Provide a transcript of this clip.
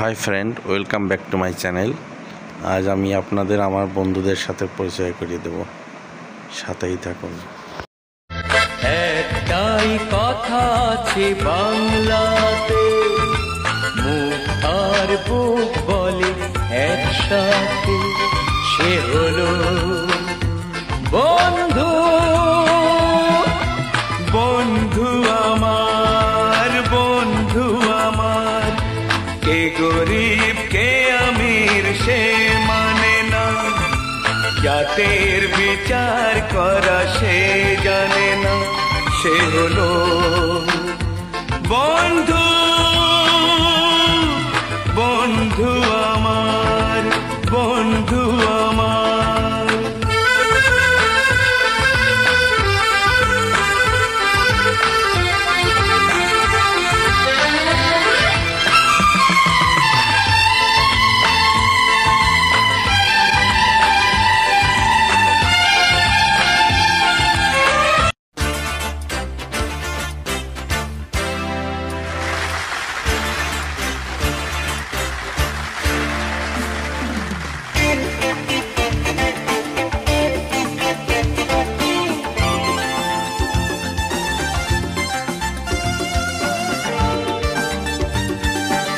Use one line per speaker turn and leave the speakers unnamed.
Hi friend, welcome back to my channel. আজ আমি আপনাদের আমার বন্ধুদের সাথে পরিচয় করিয়ে দেব, সাথেই থাকুন।
একটাই কথা আছে বাংলাতে, মুখ আর বুক বলে একসাথে, সে হলো বন্ধু। বন্ধু আমার, বন্ধু আমার, কে গরিব কে আমির সে মানে না, জাতের বিচার করা সে জানে না, সে হলো বন্ধু।